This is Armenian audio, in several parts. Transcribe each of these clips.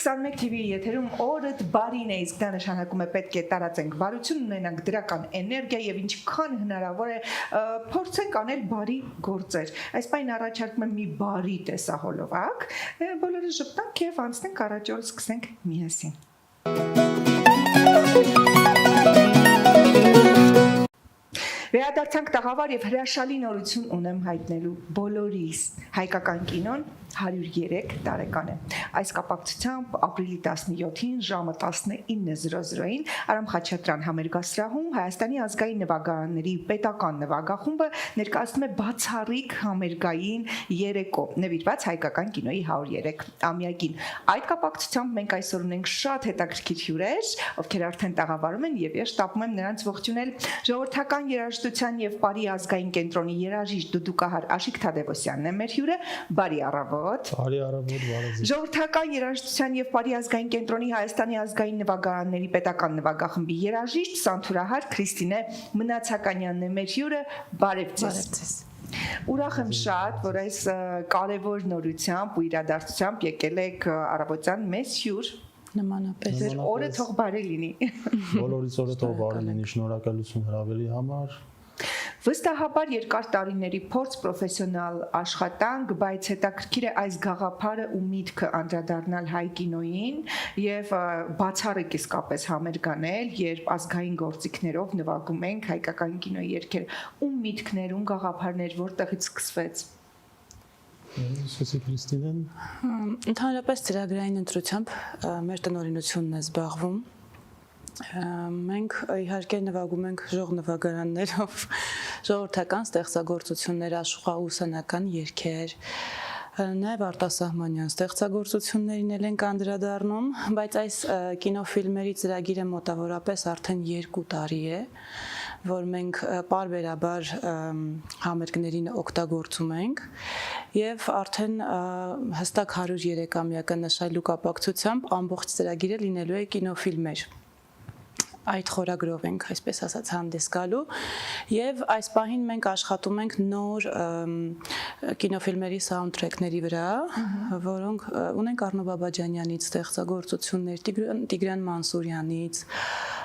21 TV եթերում օրդ բարին է, իսկ դա նշանակում է պետք է տարածենք բարություն, ունենանք դրական էներգիա եւ ինչքան հնարավոր է փորձենք անել բարի գործեր։ Այս բան առաջարկում եմ մի բարի տեսահոլովակ, բոլորը շփտանք եւ անցնենք առաջ օր սկսենք միասին։ Վերադարձանք տաղավար եւ հրաշալի նորություն ունեմ հայտնելու բոլորիս։ Հայկական կինոն 103 տարեկան է։ Այս կապակցությամբ ապրիլի 17-ին ժամը 19:00-ին Արամ Խաչատրյան համերգասրահում Հայաստանի ազգային նվագարանների պետական նվագախումբը ներկայացնում է բացառիկ համերգային երեկո, նվիրված հայկական կինոյի 103-ամյակին։ Այդ կապակցությամբ մենք այսօր ունենք շատ հետաքրքիր հյուրեր, ովքեր արդեն տաղավարում են եւ ես շտապում եմ նրանց ողջունել ժողովրդական երաժշտության եւ Պարի ազգային կենտրոնի երաժիշտ դուդուկահար Աշիկ Թադևոսյանն է մեր հյուրը։ Բարի առավոտ։ Բարի առավոտ, բարազիտ։ Ժողովրդական երաժշտության եւ Պարի ազգային կենտրոնի Հայաստանի ազգային նվագարանների պետական նվագախմբի երաժիշտ Սանթուրահար Քրիստինե Մնացականյանն է մեր հյուրը։ Բարև ձեզ։ Ուրախ եմ շատ, որ այս կարևոր նորությամբ ու իրադարձությամբ եկել եք առավոտյան մեզ հյուր։ Նմանապես։ Ձեր օրը թող բարի լինի։ Բոլորից օրը թող բարի լինի, շնորհակալություն հրավերի համար։ Վստահաբար երկար տարիների փորձ, պրոֆեսիոնալ աշխատանք, բայց հետաքրքիր է այս գաղափարը ու միտքը անդրադառնալ հայ կինոյին եւ բացառիկ իսկապես համերգանել, երբ ազգային գործիքներով նվագում ենք հայկական կինոյի երգեր։ Ում միտքներ, ում գաղափարներ, որտեղից սկսվեց։ Սոսի Քրիստինեն։ Ընդհանրապես ծրագրային ընտրությամբ մեր տնօրինությունն է զբաղվում։ Մենք իհարկե նվագում ենք ժողովնվագարաններով, ժողովրդական ստեղծագործություններ, աշխուհաուսանական երգեր, նաև արտասահմանյան ստեղծագործություններին էլ ենք անդրադառնում, բայց այս կինոֆիլմերի ծրագիրը մոտավորապես արդեն 2 տարի է, որ մենք պարբերաբար համերգներին օգտագործում ենք եւ արդեն հստակ 103-ամյակը նշելու կապակցությամբ ամբողջ ծրագիրը լինելու է կինոֆիլմեր։ Այդ խորագրով ենք, այսպես ասած, հանդես գալու եւ այս պահին մենք աշխատում ենք նոր կինոֆիլմերի սաունդթրեքների վրա, որոնք ունենք Արնո Բաբաջանյանից ստեղծագործություններ, Տիգրան Մանսուրյանից,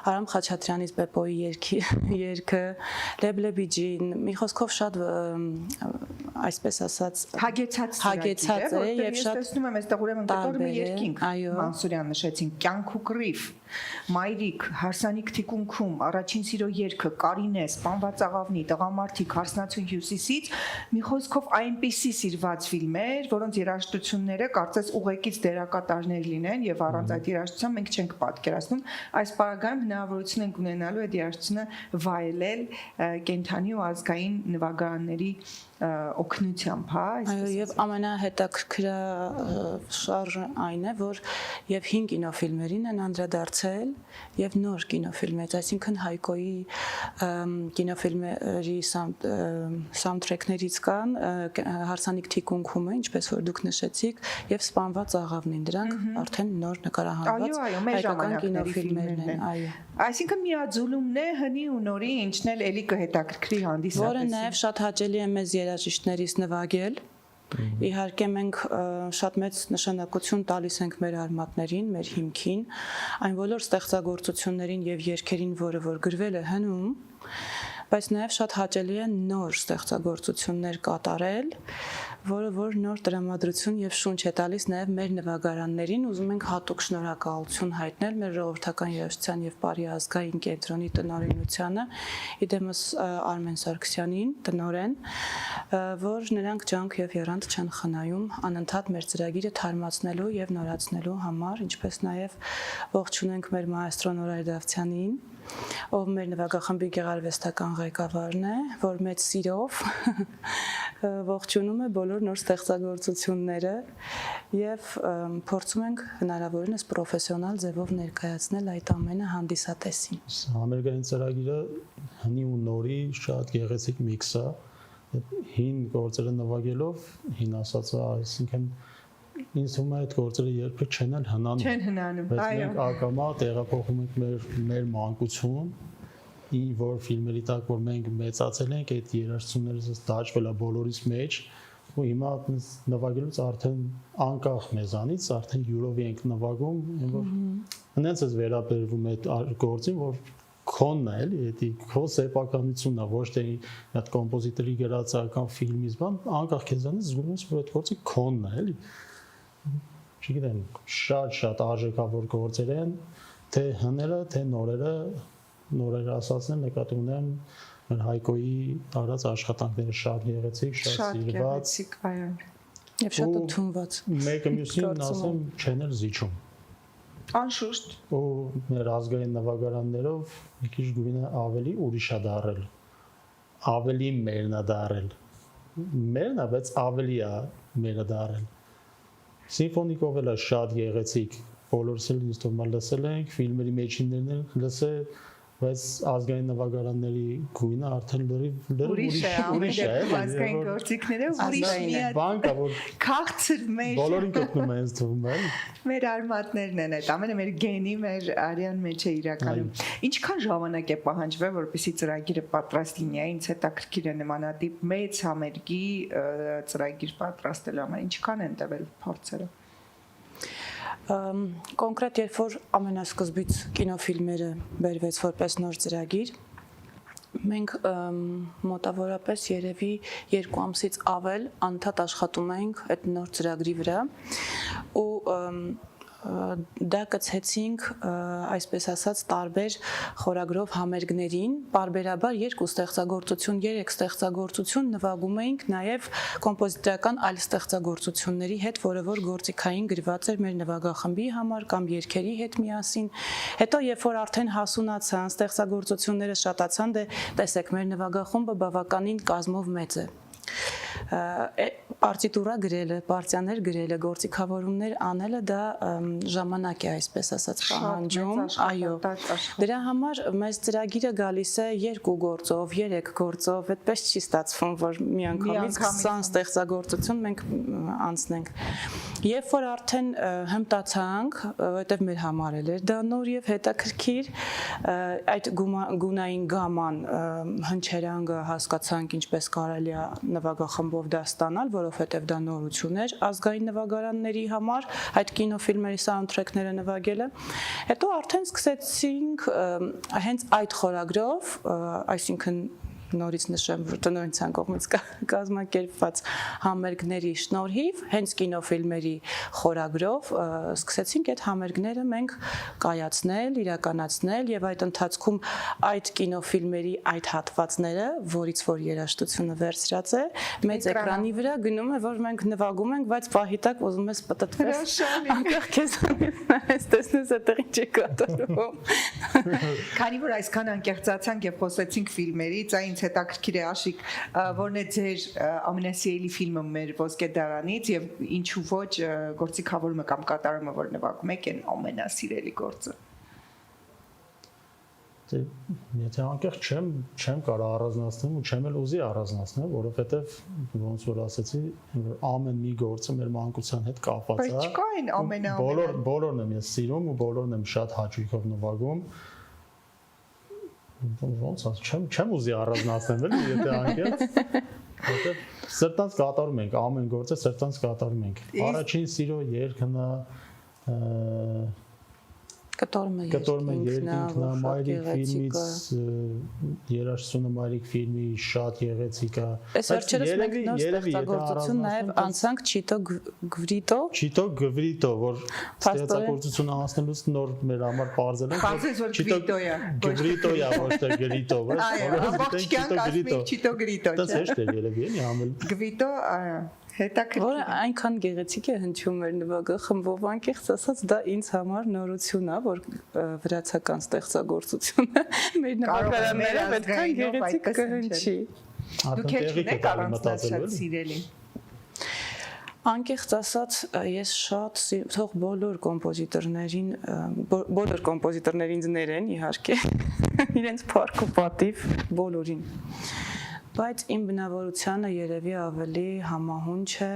Արամ Խաչատրյանից Պեպոյի երգը, Լեբլեբիջին, մի խոսքով շատ այսպես ասած հագեցած է եւ շատ տեսնում եմ այստեղ ուրեմն կտորը մի երկինք Մանսուրյան նշեցին կյանք ու կռիվ, Մայրիկ, Հարսանիք թիկունքում, Առաջին սիրո երգը, Կարինե, Սպանված աղավնի, Տղամարդիկ, Հարսնացու հյուսիսից, մի խոսքով այնպիսի սիրված ֆիլմեր, որոնց երաժշտությունները կարծես ուղեկից դերակատարներ լինեն եւ առանց այդ երաժշտության մենք չենք պատկերացնում։ Այս պարագայում հնարավորություն ենք ունենալու այդ երաժշտությունը վայելել կենթանի ու ազգային նվագարանների օգնությամբ, հա, այո, եւ ամենահետաքրքրը շարժը այն է, որ եւ 5 կինոֆիլմերին են անդրադարձել եւ նոր կինոֆիլմեր, այսինքն Հայկոյի կինոֆիլմերի սաունդթրեքներից կան Հարսանիք թիկունքում է, ինչպես որ դուք նշեցիք, եւ Սպանված աղավնին, դրանք արդեն նոր նկարահանված հայկական կինոֆիլմերն են, այո։ Այսինքն միաձուլումն է հնի ու նորի, ինչն էլ էլի կհետաքրքրի հանդիսատեսին։ Որը նաեւ շատ հաճելի է մեզ երաժիշտներից նվագել։ Իհարկե մենք շատ մեծ նշանակություն տալիս ենք մեր արմատներին, մեր հիմքին, այն բոլոր ստեղծագործություններին եւ երգերին, որը որ գրվել է հնում, բայց նաև շատ հաճելի է նոր ստեղծագործություններ կատարել, որը որ նոր տրամադրություն եւ շունչ է տալիս նաև մեր նվագարաններին, ուզում ենք հատուկ շնորհակալություն հայտնել մեր ժողովրդական երաժշտության եւ Պարի ազգային կենտրոնի տնօրինությանը, իդեմս Արմեն Սարգսյանին, տնօրեն, որ նրանք ջանք եւ եռանդ չեն խնայում անընդհատ մեր ծրագիրը թարմացնելու եւ նորացնելու համար, ինչպես նաև ողջունենք մեր մայստրո Նորայր Դավթյանին, ով մեր նվագախմբի գեղարվեստական ղեկավարն է, որ մեծ սիրով ողջունում է բոլոր նոր ստեղծագործությունները եւ փորձում ենք հնարավորինս պրոֆեսիոնալ ձևով ներկայացնել այդ ամենը հանդիսատեսին։ Համերգային ծրագիրը հնի ու նորի շատ գեղեցիկ միքս է, հին գործերը նվագելով, հին ասածը, այսինքն ինձ թվում է այդ գործերը երբեք չեն հնանում։ Չեն հնանում, բայց մենք ակամա տեղափոխում ենք մեր մանկություն, որ ֆիլմերի տակ որ մենք մեծացել ենք, այդ երաժշտությունները դաջվել է բոլորիս մեջ, ու հիմա նվագելուց արդեն անկախ մեզանից արդեն յուրովի ենք նվագում, որ այնպես է վերաբերվում այդ գործին, որ քոնն է, էլի, դա քո սեփականությունն է, ոչ թե այդ կոմպոզիտորի գրած կամ ֆիլմից բան, անկախ քեզանից զգում ես, որ այդ գործը քոնն է, էլի։ Չգիտեմ, շատ արժեքավոր գործեր են, թե հները, թե նորերը ասածներ նկատի ունեմ մեր Հայկոյի արած աշխատանքները շատ գեղեցիկ, շատ սիրված, եւ շատ ընդունված։ Մեկը մյուսին ասեմ չեն էլ զիջում։ Անշուշտ։ Ու մեր ազգային նվագարաններով մի քիչ գույնը ավելի ուրիշ է դարել։ Ավելի մերն է դարել։ Մերն է, բայց ավելի է մերը դարել։ Սիմֆոնիկով էլ է շատ գեղեցիկ, բոլորս էլ ինձ թվում է լսել ենք, ֆիլմերի մեջիններն էլ լսել, բայց ազգային նվագարանների գույնը արդեն լրիվ ուրիշ է, ազգային գործիքները ուրիշ մի բան կա, որ քաղցր մեր բոլորին գտնում են ինձ թվում է։ Մեր արմատներն են այդ ամենը մեր գենի, մեր արյան մեջ է իրականում։ Ինչքան ժամանակ է պահանջվել, որպեսզի ծրագիրը պատրաստ լինի, ինձ հետաքրքիր է նմանատիպ մեծ համերգի ծրագիր պատրաստելու համար, ինչքան են տևել փորձերը։ Կոնկրետ երբ որ ամենասկզբից կինոֆիլմերը բերվեց որպես նոր ծրագիր, մենք մոտավորապես երևի 2 ամսից ավել անդադ աշխատում էինք այդ նոր ծրագրի վրա ու դա կցեցինք այսպես ասած տարբեր խորագրով համերգներին, բարբերաբար 2 ստեղծագործություն, 3 ստեղծագործություն նվագում էինք նաև կոմպոզիտորական այլ ստեղծագործությունների հետ, որը որ գործիքային գրված էր մեր նվագախմբի համար կամ երգերի հետ միասին։ Հետո երբ որ արդեն հասունացան, ստեղծագործությունները շատացան, դե տեսեք մեր նվագախումբը բավականին կազմով մեծ է։ Պարտիտուրա գրելը, պարտիաներ գրելը, գործիքավորումներ անելը դա ժամանակ է, այսպես ասած, պահանջում, այո։ Դրա համար մեզ ծրագիրը գալիս է 2 գործով, 3 գործով, այդպես չի ստացվում, որ միանգամից 20 ստեղծագործություն մենք անցնենք։ Երբ որ արդեն հմտացանք, որտեղ մեր համար էր դա նոր եւ հետաքրքիր, այդ գունային գաման հնչերանգը հասկացանք ինչպես կարելի է նվագախմբով դա ստանալ, որովհետև դա նորություն էր ազգային նվագարանների համար, այդ կինոֆիլմերի սաունդթրեքները նվագելը։ Հետո արդեն սկսեցինք հենց այդ խորագրով, այսինքն նորից նշեմ, որ տնօրինության կողմից կազմակերպված համերգների շնորհիվ, հենց կինոֆիլմերի խորագրով սկսեցինք այդ համերգները մենք կայացնել, իրականացնել եւ այդ ընթացքում այդ կինոֆիլմերի այդ հատվածները, որից որ երաժշտությունը վերցրած է, մեծ էկրանի վրա գնում է, որ մենք նվագում ենք, բայց պահի տակ ուզում ես պտտվես, անկախ քեզանից նայես, տեսնես այդտեղ ինչ է կատարվում։ Քանի որ այսքան անկեղծացանք եւ խոսեցինք ֆիլմերից, այն հետաքրքիր է Աշիկ, որն է ձեր ամենասիրելի ֆիլմը մեր ոսկե դարանից եւ ինչու ոչ գործիքավորումը կամ կատարումը, որ նվագում եք, այն ամենասիրելի գործը։ Եթե անկեղծ չեմ կարող առանձնացնել ու չեմ էլ ուզի առանձնացնել, որովհետեւ ոնց որ ասեցի, ամեն մի գործը մեր մանկության հետ կապված է։ Բայց չկա այն բոլորն եմ ես սիրում ու բոլորն եմ շատ հաճույքով նվագում։ Ոնց ասեմ, չեմ ուզի առանձնացնել, էլի, եթե անկեղծ, որտեղ սրտանց կատարում ենք, ամեն գործը սրտանց կատարում ենք։ Առաջին սիրո երգն է Կտորմը երկինքն է, Մայրիկ ֆիլմից, երաժշտությունը Մայրիկ ֆիլմի շատ գեղեցիկ է։ Այս վերջերս մենք նոր ստեղծագործություն նաև անցանք Չիտո Գվրիտո, որ ստեղծագործությունը անցնելուց նոր մեր համար բարձել ենք, Գվրիտո է, ոչ թե Գրիտո, Չիտո Գրիտո։ Դա հեշտ է երևի, էլի համել։ Գվրիտո, հետաքրքիր։ Որը այնքան գեղեցիկ է հնչում մեր նվագախմբով, անկեղծ ասած դա ինձ համար նորություն է, որ վրացական ստեղծագործությունը մեր նվագարաններով այդքան գեղեցիկ կհնչի։ Դուք եք առանձնացած սիրելի։ Անկեղծ ասած, ես շատ թող բոլոր կոմպոզիտորներին ձներեն իհարկե, իրենց փառք ու պատիվ բոլորին։ Բայց իմ բնավորությունը երևի ավելի համահունչ է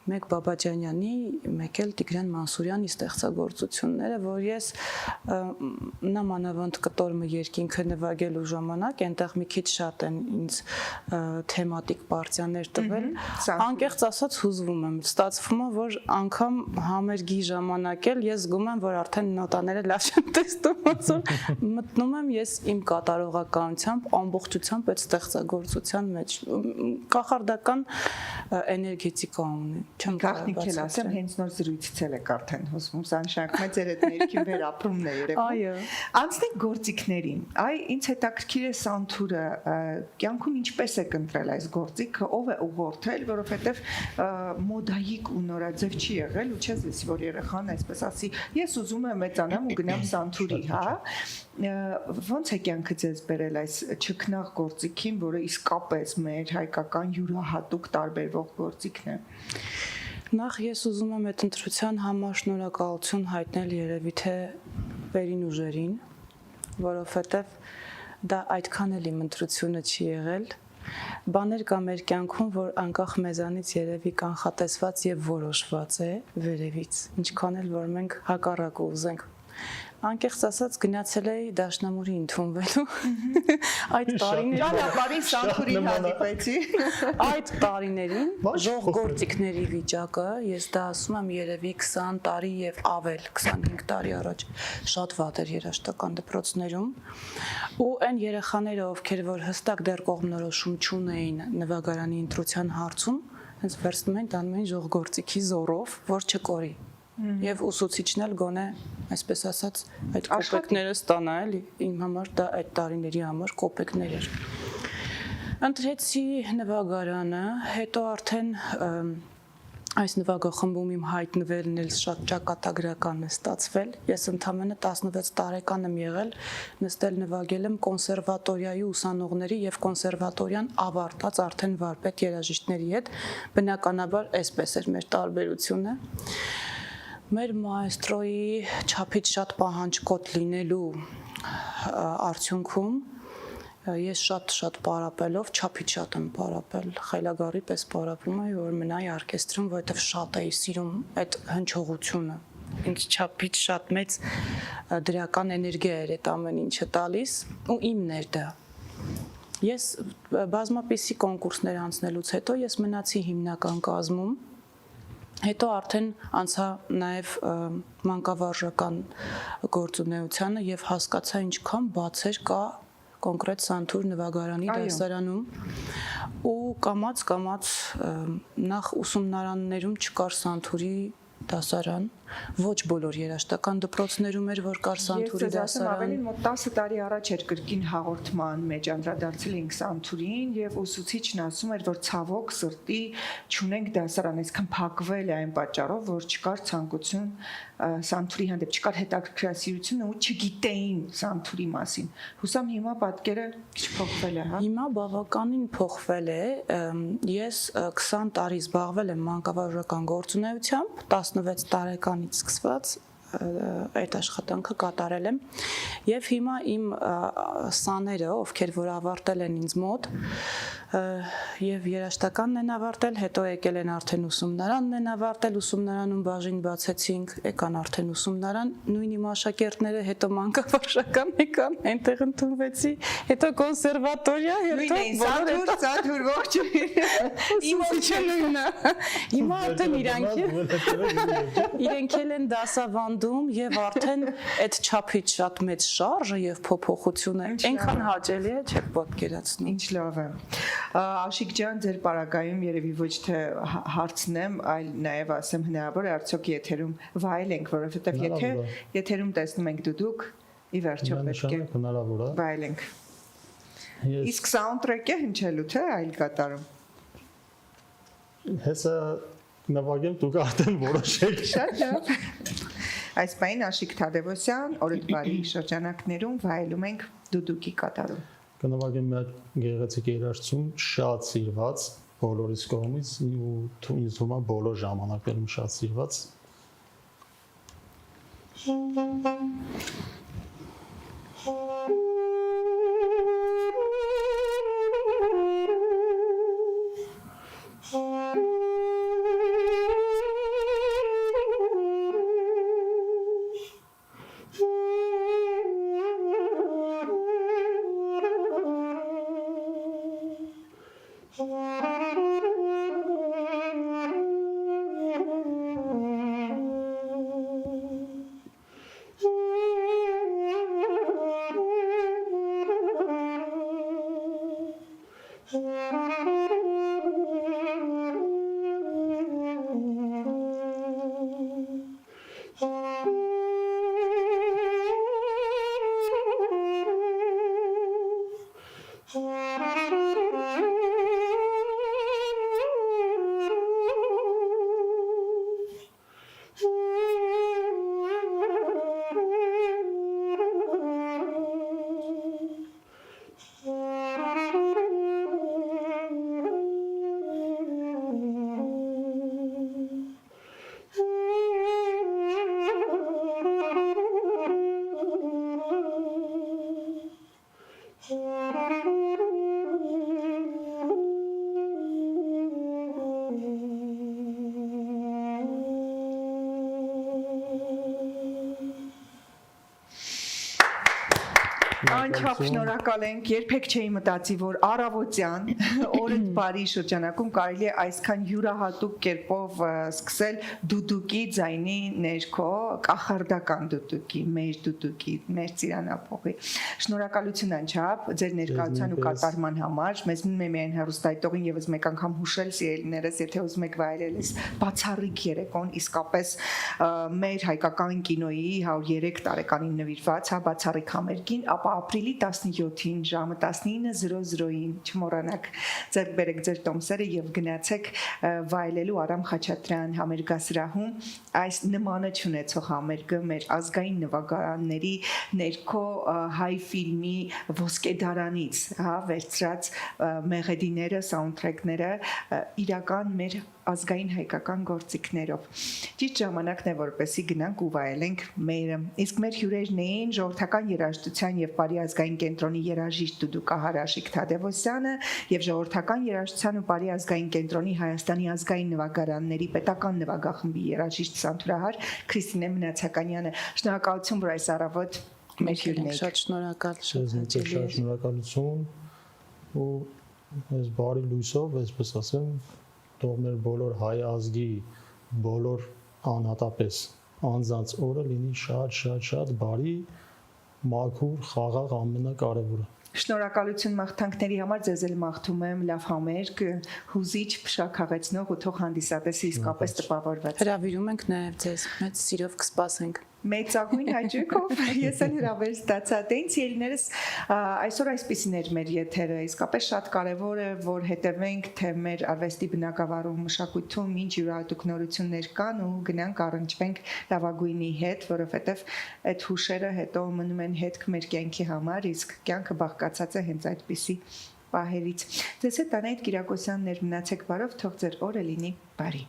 մեկ Բաբաջանյանի, մեկ էլ Տիգրան Մանսուրյանի ստեղծագործությունները, որ ես նամանավանդ կտորմը երկինքը նվագելու ժամանակ այնտեղ մի քիչ շատ են ինձ թեմատիկ պարտիաներ տվել, անկեղծ ասած հուզվում եմ, ստացվում է, որ անգամ համերգի ժամանակ էլ ես զգում եմ, որ արդեն նոտաները լավ չեմ տեսնում, ոնց որ մտնում եմ ես իմ կատարողականությամբ, ամբողջությամբ այդ ստեղծագործության մեջ կախարդական էներգետիկա ունի։ Գաղտնիք էլ ասեմ, հենց նոր զրույցից էլ եք արդեն հոսում, սա նշանակում է ձեր այդ ներքին վերապրումն է երևում։ Այո։ Անցնենք գործիքներին։ Այ ինձ հետաքրքիր է Սանթուրը, կյանքում ինչպես եք ընտրել այս գործիքը, ով է ուղղորդել, որովհետև մոդայիկ ու նորաձև չի եղել, ու չես լսի, որ երեխան այսպես ասի, ես ուզում եմ մեծանամ ու գնամ Սանթուրի, հա։ Ոնց է կյանքը ձեզ բերել այս չքնաղ գործիքին, որը իսկապես մեր հայկական յուրահատուկ տարբերվող գործիքն է։ Նախ ես ուզում եմ այդ ընտրության համար շնորհակալություն հայտնել երևի թե վերին ուժերին, որովհետև դա այդքան էլ իմ ընտրությունը չի եղել։ Բաներ կա մեր կյանքում, որ անկախ մեզանից երևի կանխատեսված եւ որոշված է վերևից, ինչքան էլ որ մենք հակառակը ուզենք։ Անկեղծ ասած գնացել էի Դաշնամուրի ընդունվելու այդ տարիներին ճանապարհի Սանթուրին հանդիպեցի այդ տարիներին ժողգործիքների վիճակը ես դա ասում եմ երևի 20 տարի եւ ավել 25 տարի առաջ շատ վատ էր երաժշտական դպրոցներում ու այն երեխաները ովքեր որ հստակ դեռ կողմնորոշում չունեին նվագարանի ընտրության հարցում հենց վերցնում են տանում են ժողգործիքի զորով որ չկորի Եվ ուսուցիչն էլ գոնե, այսպես ասած, այդ կոպեկները ստանա էլի, իմ համար դա այդ տարիների համար կոպեկներ էր։ Ընտրեցի նվագարանը, հետո արդեն այս նվագախմբում իմ հայտնվելն էլ շատ ճակատագրական է ստացվել։ Ես ընդամենը 16 տարեկան եմ եղել, նստել նվագել եմ կոնսերվատորիայի ուսանողների եւ կոնսերվատորիան ավարտած արդեն վարպետ երաժիշտների հետ, բնականաբար այսպես էր մեր տարբերությունը։ Մեր մայստրոյի չափից շատ պահանջկոտ լինելու արդյունքում ես շատ պարապելով, չափից շատ եմ պարապել, խելագարի պես պարապում եմ, որ մնայի օրկեստրում, որովհետև շատ էի սիրում այդ հնչողությունը։ Ինձ չափից շատ մեծ դրական էներգիա էր այդ ամեն ինչը տալիս ու իմն էր դա։ Ես բազմապիսի կոնկուրսներ անցնելուց հետո ես մնացի հիմնական կազմում Հետո արդեն անցա նաև մանկավարժական գործունեությանը եւ հասկացա ինչքան բացեր կա կոնկրետ Սանթուր նվագարանի դասարանում ու կամաց նախ ուսումնարաններում չկար Սանթուրի դասարան, ոչ բոլոր երաժշտական դպրոցներում էր, որ կար Սանթուրի դասարան։ Ավելի մոտ 10 տարի առաջ էր կրկին հաղորդման մեջ անդրադարձել ենք Սանթուրին եւ ուսուցիչն ասում էր, որ ցավոք սրտի չունենք դասարան, այսքան փակվել է այն պատճառով, որ չկար ցանկություն Սանթուրի հանդեպ, չկար հետաքրքրասիրություն ու չգիտեին Սանթուրի մասին։ Հուսամ հիմա պատկերը քիչ փոխվել է, հա։ Հիմա բավականին փոխվել է։ Ես 20 տարի զբաղվել եմ մանկավարժական գործունեությամբ, 16 տարեկանից սկսված այդ աշխատանքը կատարել եմ եւ հիմա իմ սաները, ովքեր որ ավարտել են ինձ մոտ եւ երաժշտականն են ավարտել, հետո եկել են արդեն ուսումնարանն են ավարտել, ուսումնարանում բաժին բացեցինք, եկան արդեն ուսումնարան, նույն իմ աշակերտները, հետո մանկավարժական եկան, այնտեղ ընդունվեցի, հետո կոնսերվատորիա, հետո Սանթուր ողջույն։ Իմ ոչինչ նույնն է։ Հիմա արդեն իրենք են դասավանդում եւ արդեն այդ չափից շատ մեծ շարժը եւ փոփոխությունը այնքան հաճելի է, չեք պատկերացնում։ Ինչ լավ է։ Աշիկ ջան, ձեր պարագայում երևի ոչ թե հարցնեմ, այլ նաեւ ասեմ հնարավոր է արդյոք եթերում վայելենք, որովհետեւ եթերում տեսնում ենք դուք, ի վերջո պետք է հնարավոր է վայելենք։ Իսկ սաունդթրեքը հնչելու թե այլ կատարում։ Հեսա նվագեմ դուք արդեն որոշեք։ Շատ լավ։ Այս պայն Աշիկ Թադևոսյան, օրդ բարի շրջանակներում վայելում ենք դուդուկի կատարում։ Կնվագեմ մի գեղեցիկ երաժշտություն, շատ սիրված բոլորիս կողմից ու ինձ թվում է բոլոր ժամանակներում շատ սիրված։ Անչափ շնորհակալ ենք, երբեք չէի մտածի, որ առավոտյան օրը բարի շրջանակում կարելի է այսքան յուրահատուկ կերպով սկսել դուդուկի ձայնի ներքո, կախարդական դուդուկի, մեր ծիրանափողի։ Շնորհակալություն անչափ ձեր ներկայության ու կատարման համար։ Մեզ մնում է միայն հեռուստայտողին եւս մեկ անգամ հուշել սիրելիներս, եթե ուզում եք վայելել այս բացառիկ երեկոն, իսկապես մեր հայկական կինոյի 103 տարեկանին նվիրված, հա, բացառիկ համերգին, ապա ապրիլի 17-ին ժամը 19:00-ին չմոռանաք ձեռք բերեք ձեր տոմսերը եւ գնացեք վայելելու Արամ Խաչատրյան համերգասրահում այս նմանը չունեցող համերգը մեր ազգային նվագարանների ներքո հայ ֆիլմի ոսկեդարանից, հա, վերցրած մեղեդիները, սաունդթրեքները իրական մեր ազգային հայկական գործիքներով։ Ճիշտ ժամանակն է, որպեսզի գնանք ու վայելենք մերը։ Իսկ մեր հյուրերն էին ժողովրդական երաժշտության եւ Բարի ազգային կենտրոնի երաժիշտ Դուդուկահար Աշիկ Թադևոսյանը եւ ժողովրդական երաժշտության ու Բարի ազգային կենտրոնի Հայաստանի ազգային նվագարանների պետական նվագախմբի երաժիշտ Սանթուրահար Քրիստինե Մնացականյանը։ Շնորհակալություն, որ այս առավոտ մեր հյուրն եք։ Շատ շնորհակալ, շատ շնորհակալություն ու այս բարի լույսով, այսպես ասեմ, թող մեր բոլոր հայ ազգի բոլոր անհատապես անձանց օրը լինի շատ բարի, մաքուր, խաղաղ ամենակարևորը։ Շնորհակալություն մաղթանքների համար, ձեզ էլ մաղթում եմ լավ համերգ, հուզիչ, փշաքաղեցնող ու թող հանդիսատեսը իսկապես տպավորված։ Հրավիրում ենք նաև ձեզ, մեծ սիրով կսպասենք։ Մեծագույն հաճույքով ես էլ հրավեր ստացա։ Տենց ելիներս այսօր այսպեսին էր մեր եթերը, իսկապես շատ կարևոր է, որ հետևենք թե մեր արվեստի բնագավառում, մշակույթում ինչ յուրահատուկ նորություններ կան ու գնանք առնչվենք լավագույնի հետ, որովհետև այդ հուշերը հետո մնում են հետք մեր կյանքի համար, իսկ կյանքը բաղկացած է հենց այդպիսի պահերից։ Ձեզ հետ Անահիտ Կիրակոսյանն էր, մնացեք բարով, թող ձեր օրը լինի բարի։